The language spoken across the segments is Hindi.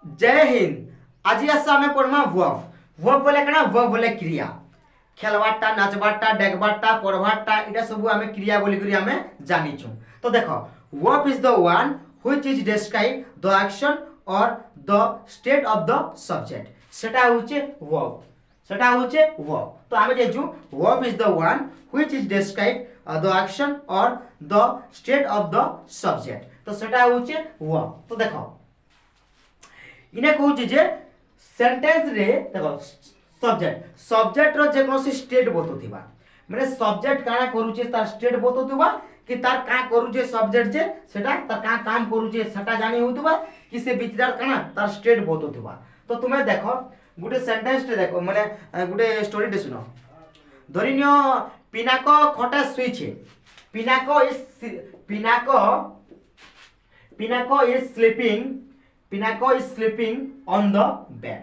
जय हिंद। आज आस आम पढ़मा वर्ब। वर्ब बोले कना? वर्ब बोले क्रिया। खेलवाटा, नाचबाटा, डेगबाटा, पढ़वाटा इटा सब आम क्रिया बोली करी आम जानिछु। तो देखो verb is the one which is describe the action और the state of the subject. सेटा होचे वर्ब। सेटा होचे वर्ब। तो आम जेछु verb is the one which is describe the action और the state of the subject. तो सेटा होचे वर्ब। तो देखो इने कहूँ जे सेंटेंस रे देखो सब्जेक्ट सब्जेक्ट रो जे कोनोसी स्टेट बतुथिबा माने सब्जेक्ट काना करूचे तार स्टेट बतुथिबा कि तार का करूचे सब्जेक्ट जे सेटा तार का काम करूचे सेटा जानि होतुबा कि से बिचरार काना तार स्टेट बतुथिबा। तो तुमे देखो गुटे सेंटेंस टे देखो माने गुटे स्टोरी टे सुनो। धरिनियो पिनाको खटा सुइछे। Pinako is sleeping on the bed.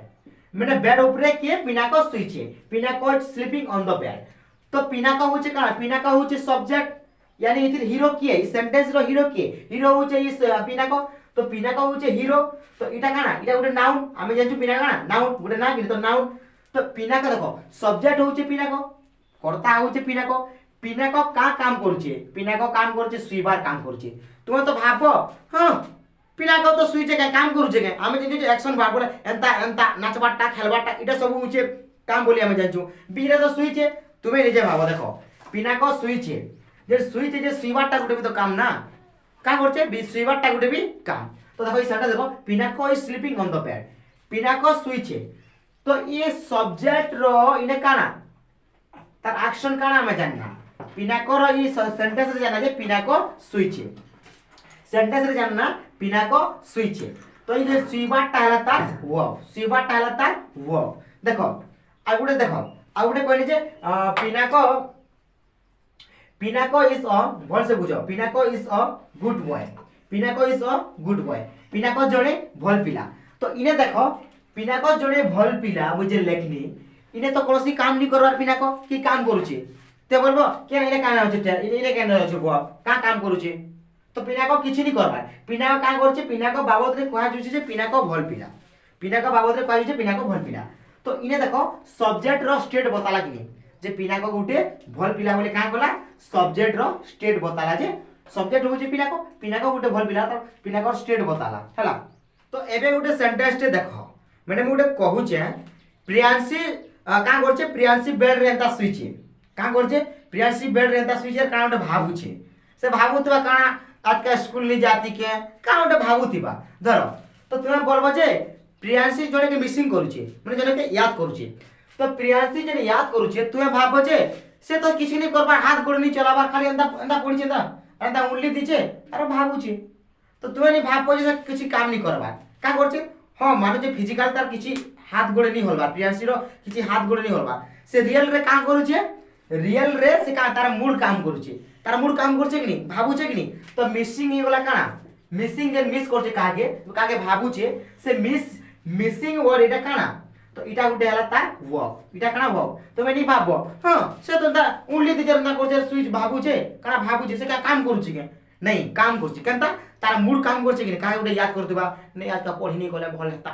मैंने बेड ऊपर किए पिनाको सुइछे। Pinako is sleeping on the bed. तो पिनाको होचे का? पिनाको होचे सब्जेक्ट यानी इधर हीरो किए इस सेंटेंस रो हीरो किए हीरो होचे इस पिनाको। तो पिनाको होचे हीरो। तो इटा काना इटा गुटे नाउन आमे जानछु पिनाको काना नाउन गुटे ना कि तो नाउन। तो पिनाको देखो सब्जेक्ट होचे पिनाको कर्ता होचे पिनाको। पिनाको का काम करूचे? पिनाको काम करूचे सुइबार काम करूचे। तुम तो भाबो हां पिनाको तो सुइचे का काम करूचे के आमे जानछु एक्शन भाग बोले एंता एंता नाचबाटा खेलबाटा इटा सब होचे काम बोली आमे जानछु। बीरे तो सुइचे तुमे निजे भाबो देखो पिनाको सुइचे जे सुइचे जे सुइबाटा गुटे भी तो काम ना का करचे बी सुइबाटा गुटे भी काम। तो देखो इस देखो Pinako is sleeping on the bed. Pinako सुइचे। तो ये सब्जेक्ट रो इने काना तार एक्शन काना आमे जानना। पिनाको रो ई सेंटेंस रे जानना जे पिनाको सुइचे। सेंटेंस रे जानना पिनाको सुइचे। तो ये सुइबाटा हला तार वर्ब। सुइबाटा हला तार वर्ब। देखो आ गुटे कहनी जे पिनाको इज अ भल से बुझो Pinako is a good boy. Pinako is a good boy. Pinako जणे भल पिला। तो इने देखो पिनाको जणे भल पिला मुझे लेखनी इने तो कोनोसी काम नहीं करवार पिनाको की काम करूचे ते बोलबो के इने काना होचे इने केन होचे वर्ब का काम करूचे। तो पिनाको किछि नहीं करवार। पिनाको का करचे पिनाको बाबत रे कहा जुचे जे पिनाको भल पिला। पिनाको बाबत रे कहा जुचे पिनाको भल पिला। तो इने देखो सब्जेक्ट रो स्टेट बताला कि जे पिनाको गुटे भल पिला बोले का कला सब्जेक्ट रो स्टेट बताला जे सब्जेक्ट होचे पिनाको पिनाको गुटे भल पिला तो पिनाको स्टेट बताला हैला। तो एबे गुटे सेंटेंस टे देखो माने गुटे कहूचे प्रियांशी का करचे प्रियांशी बेड रे एंता सुइचे का करचे प्रियांशी बेड रे एंता सुइचे का गुटे भाबुचे से भाबुतबा काना आज का स्कूल नहीं जाती के का गुटे भाबुतिबा धरो। तो तुमे बोलबो जे प्रियांशी जने के मिसिंग करूचे माने जने के याद करूचे। तो प्रियांशी जने याद करूचे तुमे भाबो जे से तो किछि नहीं करबा हाथ गोड़ नहीं चलाबार खाली एंता एंता पड़िचे एंता उंगली दिचे अरे भाबुचे। तो तुमे नहीं भाबो जे किछि काम नहीं करबा का करचे हां माने जे फिजिकल तार किछि हाथ गोड़ नहीं होलबा प्रियांशी रो किछि हाथ गोड़ नहीं होलबा से रियल रे का करूचे रियल रे से का तार मूड काम करूचे तार मूड काम करचे कि नहीं भाबुचे कि नहीं। तो मिसिंग ही वाला काना मिसिंग जे मिस करचे कागे भाबुचे से मिसिंग वर्ड इटा काना। तो इटा गुटे हला तार वर्ब इटा काना वर्ब। तो मैं नहीं भाबो हां से तो ता उंगली दि जरना करचे स्विच भाबुचे काना भाबुचे से का काम करूचे के नहीं काम करचे केनता तार मूड काम करचे कि काहे गुटे याद करतबा नहीं आज का पढ़ी नहीं गले भल हेता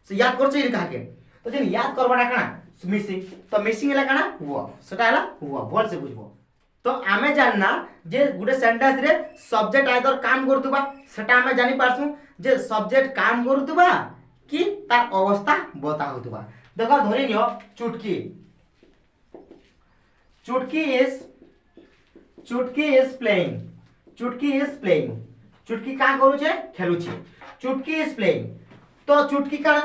से याद करचे कि काहे। तो जे याद करबाटा काना मिसिंग। तो मिसिंग हला काना वर्ब सेटा हला वर्ब भल से बुझबो। तो आमे जानना जे गुटे सेंटेंस रे सब्जेक्ट आइदर काम करतबा सेटा आमे जानि पारसु जे सब्जेक्ट काम करतबा कि तार अवस्था बता होतबा। देखो धरि नियो चुटकी इज प्लेइंग। चुटकी का करूचे खेलुचे। चुटकी इज प्लेइंग। तो चुटकी का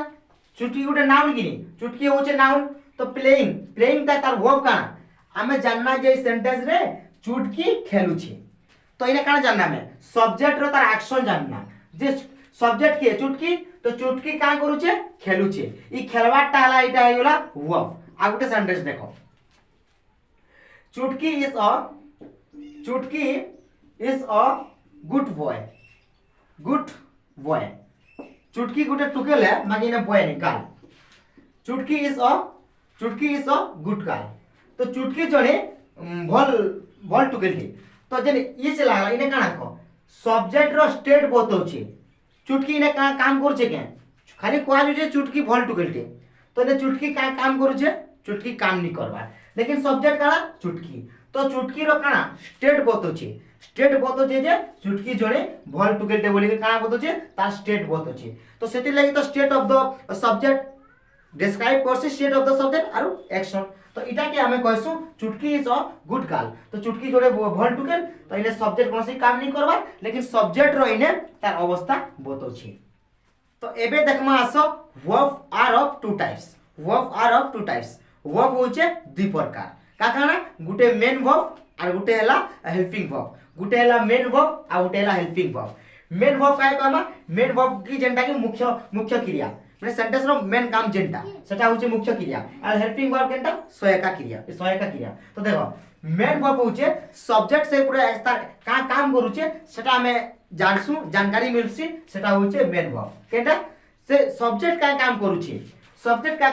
चुटकी गुटे नाउन किनी चुटकी होचे नाउन। तो प्लेइंग तार वर्ब काना आमे जानना जे सेंटेंस रे चुटकी खेलुचे। तो इने काना जानना में सब्जेक्ट रो तार एक्शन जानना जे सब्जेक्ट के चुटकी तो चुटकी का करूचे खेलुचे ई खेलवाटा हला इटा हेगला वर्ब। आ गुटे सेंटेंस देखो चुटकी इज अ गुड बॉय। चुटकी गुटे टुकेल है मागी ने बॉय निकाल चुटकी इज अ गुड गाय। तो चुटकी जने भल टुकेल थी। तो जने ई से लागला इने काना को सब्जेक्ट रो स्टेट बतौचे चुटकी ने काम करछे के खाली कुआ जे चुटकी भल टुकेलटे तो ने चुटकी का काम करू छे चुटकी काम नहीं करबार लेकिन सब्जेक्ट काना चुटकी तो चुटकी रो काना स्टेट बतोचे जे चुटकी जणे भल टुकेलटे बोली के काना बतोचे तार स्टेट बतोचे तो सेति लागि तो state of the subject describe करसे स्टेट ऑफ द सब्जेक्ट आरो एक्शन तो इटा के हमें कहसु चुटकी इज अ गुड गर्ल तो चुटकी जोड़े भल टुकेल तो इने सब्जेक्ट कोनसी काम नहीं करबार लेकिन सब्जेक्ट रो इने तार अवस्था बतोचे तो एबे देखमा आसो verb are of two types verb होचे दुई प्रकार का काना गुटे मेन वर्ब और गुटे हला हेल्पिंग वर्ब गुटे हला मेन वर्ब आ गुटे हला हेल्पिंग वर्ब मेन वर्ब काय कहमा मेन वर्ब की जेंटा की मुख्य क्रिया माने सेंटेंस रो मेन काम जेंटा सेटा होचे मुख्य क्रिया और हेल्पिंग वर्ब केंटा सहायक क्रिया तो देखो मेन वर्ब होचे सब्जेक्ट से पूरा का काम करूचे सेटा हमें जानसु जानकारी मिलसी सेटा होचे मेन वर्ब केंटा से सब्जेक्ट का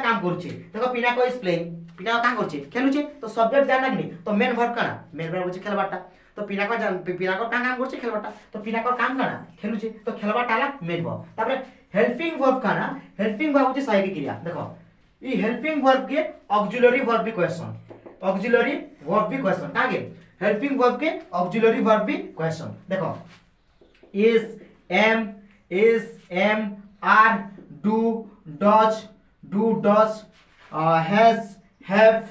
काम करूचे देखो पिना को इज प्लेइंग पिना का करूचे खेलुचे तो सब्जेक्ट जानना कि नहीं तो मेन वर्ब काना मेन वर्ब होचे खेलबाटा तो पिना को का काम करूचे खेलबाटा तो पिना को काम काना खेलुचे तो खेलबाटाला मेन वर्ब तापर हेल्पिंग वर्ब काना हेल्पिंग वर्ब होचे सहायक क्रिया देखो ई हेल्पिंग वर्ब के ऑक्सिलरी वर्ब भी क्वेश्चन कागे हेल्पिंग वर्ब के ऑक्सिलरी वर्ब भी क्वेश्चन देखो am are do has have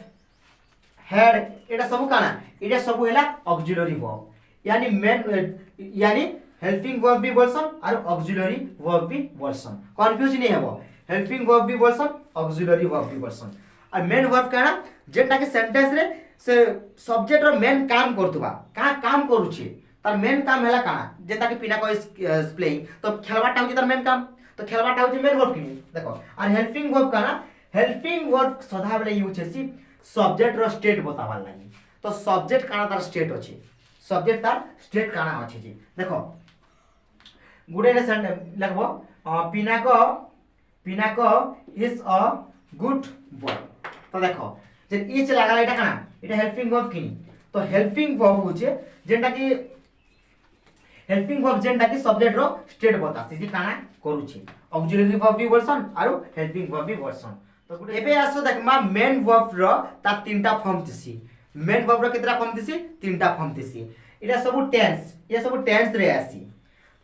had एटा सब काना एटा सब हैला ऑक्सिलरी वर्ब यानी हेल्पिंग वर्ब भी बोलसन और ऑक्सिलरी वर्ब भी बोलसन कंफ्यूज नहीं हेबो हेल्पिंग वर्ब भी बोलसन ऑक्सिलरी वर्ब भी बोलसन और मेन वर्ब काना जेटा के सेंटेंस रे से सब्जेक्ट रो मेन काम करतुबा का काम करूची तार मेन काम हैला काना जेता के पिना को प्लेइंग तो खेलबाटा होची तार मेन काम तो खेलबाटा होची मेन वर्ब किनी देखो और हेल्पिंग वर्ब काना हेल्पिंग वर्ब सदा बेले यूज हेसी सब्जेक्ट रो स्टेट बतावा लागि तो सब्जेक्ट काना तार स्टेट अछि सब्जेक्ट तार स्टेट काना अछि जी देखो गुडे ने सेंटेंस लगबो पिनाको इज अ गुड बॉय तो देखो जे इच लागला एटा काना एटा हेल्पिंग वर्ब किनी तो हेल्पिंग वर्ब होचे जेंटा की सब्जेक्ट रो स्टेट बतासी जे काना करूची ऑक्सिलरी वर्ब भी बोलसन आरो हेल्पिंग वर्ब भी बोलसन तो गुडे एबे आसो देखमा मेन वर्ब रो ता तीनटा फॉर्म दिसी मेन वर्ब रो केतरा फॉर्म दिसी तीनटा फॉर्म दिसी एटा सब टेंस रे आसी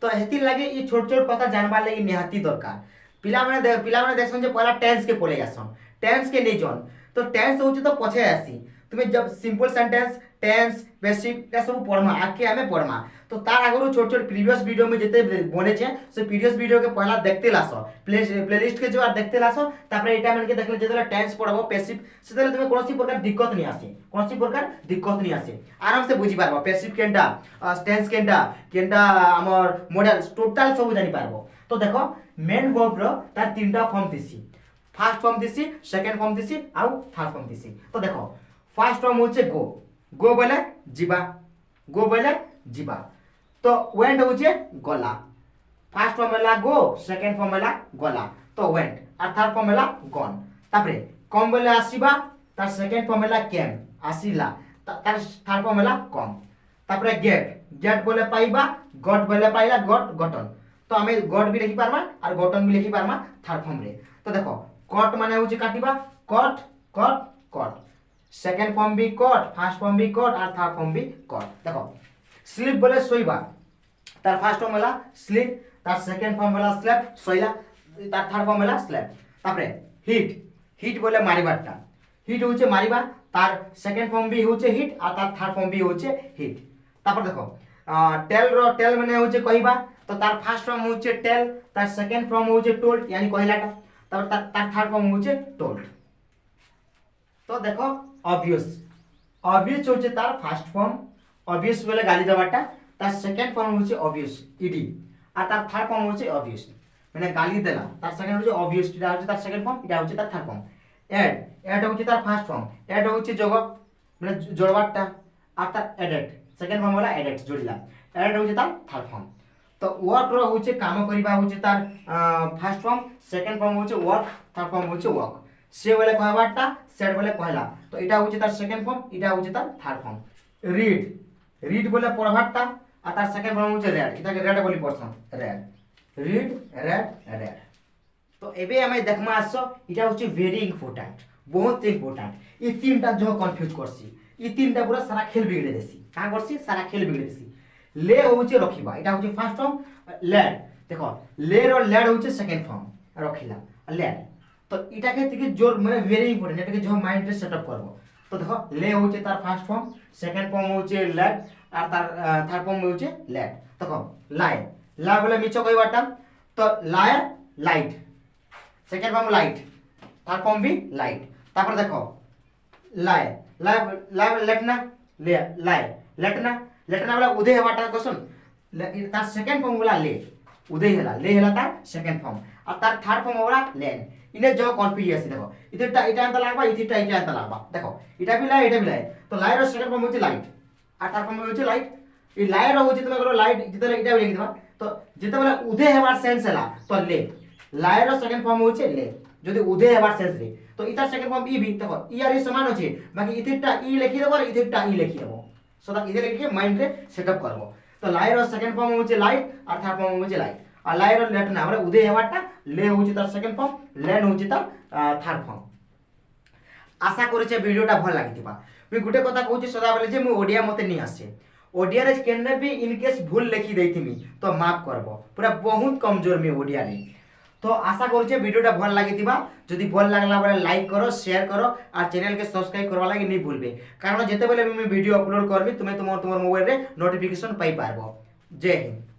तो हेति लागे ई छोट कथा जानबा लागि निहाती दरकार पिला माने देखसन जे पहला टेंस के पले आसन टेंस के नै जन तो टेंस होचे तो पछे आसी तुम्हें जब simple sentence tense basic A सब पढ़मा आके हमें पढ़मा तो तार आगरो छोट प्रीवियस वीडियो में जते बने छे से प्रीवियस वीडियो के पहला देखते लासो प्लेलिस्ट के जो देखते लासो तापरे एटा मन के देखले जेतला टेंस पढ़बो पैसिव सेतले तुम्हें कोनोसी प्रकार दिक्कत नहीं आसे आराम से बुझी पारबो पैसिव केंटा टेंस केंटा हमर मॉडल टोटल सब जानि पारबो तो देखो मेन वर्ब रो तार तीनटा फॉर्म दिसी फर्स्ट फॉर्म दिसी सेकंड फॉर्म दिसी आ थर्ड फॉर्म दिसी तो देखो फर्स्ट फॉर्म होचे गो बोले जीवा तो वेंट होचे गला फर्स्ट फॉर्म हैला गो सेकंड फॉर्म हैला गला तो वेंट और थर्ड फॉर्म हैला गॉन तापरे कम बोले आसीबा तार सेकंड फॉर्म हैला केम आसीला तार थर्ड फॉर्म हैला कम तापरे गेट बोले पाइबा गॉट बोले पाइला गॉटन तो हमें गॉट भी लिखि पारमा और गॉटन भी लिखि पारमा थर्ड फॉर्म रे तो देखो कट माने होचे काटिबा कट सेकंड फॉर्म भी कट फर्स्ट फॉर्म भी कट और थर्ड फॉर्म भी कट देखो स्लीप बोले सोइबा तार फर्स्ट फॉर्म होला स्लीप तार सेकंड फॉर्म होला स्लेप सोइला तार थर्ड फॉर्म होला स्लेप तापरे हिट बोले मारिबाटा हिट होचे मारिबा तार सेकंड फॉर्म भी होचे हिट और तार थर्ड फॉर्म भी होचे हिट तापर देखो टेल माने होचे कहिबा तो तार फर्स्ट फॉर्म होचे टेल तार सेकंड फॉर्म होचे टोल्ड यानी कहिलाटा तार थर्ड फॉर्म होचे टोल्ड तो देखो ऑब्वियस होचे तार फर्स्ट फॉर्म ऑब्वियस बोले गाली दबाटा तार सेकंड फॉर्म होचे ऑब्वियस ईडी और तार थर्ड फॉर्म होचे ऑब्वियस माने गाली देला तार सेकंड होचे ऑब्वियस इटा होचे तार सेकंड फॉर्म इटा होचे तार थर्ड फॉर्म ऐड होचे तार फर्स्ट फॉर्म ऐड होचे जग माने जोड़बाटा और तार एडेट सेकंड फॉर्म वाला एडेट जोड़िला ऐड होचे तार थर्ड फॉर्म तो वर्क रो होचे काम करिबा होचे तार फर्स्ट फॉर्म सेकंड फॉर्म होचे वर्क थर्ड फॉर्म होचे वर्क से बोले कहबाटा सेट बोले कहला तो इटा होचे तार सेकंड फॉर्म इटा होचे तार थर्ड फॉर्म रीड बोले पढ़बाटा आ तार सेकंड फॉर्म होचे रेड इटा के रेड बोली पढ़सन रेड रीड रेड तो तो एबे हमें देखमा आसो इटा होची वेरी इंपोर्टेंट बहुत इंपोर्टेंट ई तीनटा जो कंफ्यूज करसी ई तीनटा पूरा सारा खेल बिगड़े देसी का करसी सारा खेल बिगड़े देसी ले होची रखिबा इटा होची फर्स्ट फॉर्म लैड देखो लेर और लैड होची सेकंड फॉर्म रखिला लैड तो इटा के तिके जोर माने वेरी इंपोर्टेंट एटा के जो माइंड रे सेटअप करबो तो देखो ले होचे तार फर्स्ट फॉर्म सेकंड फॉर्म होचे लैड और तार थर्ड फॉर्म होचे लैड देखो लाय ला बोले मिचो कइबाटा तो लायर lied second form lied third form भी लाइट तापर देखो लाय लाय लाय लेटना ले लाय लेटना लेटना वाला उदय हेबाटा क्वेश्चन तार सेकंड फॉर्म वाला ले उदय हेला तार सेकंड फॉर्म और तार थर्ड फॉर्म वाला लेन इने जो कन्फ्यूज আছে দেখো ইতিটা এটা আনতে লাগবা ইতিটা এটা আনতে লাগবা দেখো এটা বি লাই তো লাইর সেকেন্ড ফর্ম হচ্ছে লাইট আর তার ফর্ম হচ্ছে লাইট এই লাইর হচ্ছে তুমি করো লাইট যেতে এটা লিখে দিবা তো যেতে বলে উদয় হেবার সেন্স হেলা তো লে লাইর সেকেন্ড ফর্ম হচ্ছে লে যদি উদয় হেবার সেন্স রে তো ইতার সেকেন্ড ফর্ম ই বি দেখো ই আর ই সমান আছে বাকি ইতিটা ই লিখি দেব আর ইতিটা ই লিখি দেব সো দা ইতে লিখে মাইন্ড রে সেটআপ করব তো লাইর সেকেন্ড ফর্ম হচ্ছে লাইট আর থার্ড ফর্ম হচ্ছে লাইট আর লাইর লেট না মানে উদয় হেবারটা ले होची तार सेकंड फॉर्म लेन होची तार थर्ड फॉर्म आशा करूचे वीडियोटा भल लागिथिबा मी गुटे कथा कहूची सदा बेले जे मु ओडिया मते नि आसे ओडिया रे केने भी इन केस भूल लिखि देथिमी तो माफ करबो पूरा बहुत कमजोर मी ओडिया रे तो आशा करूचे वीडियोटा भल लागिथिबा जदि भल लागला बेले लाइक करो शेयर करो और चैनल के सब्सक्राइब करवा लागि नै भूलबे कारण जेते बेले मी वीडियो अपलोड करबी तुमे तुमर मोबाइल रे नोटिफिकेशन पाई पारबो जय हिंद।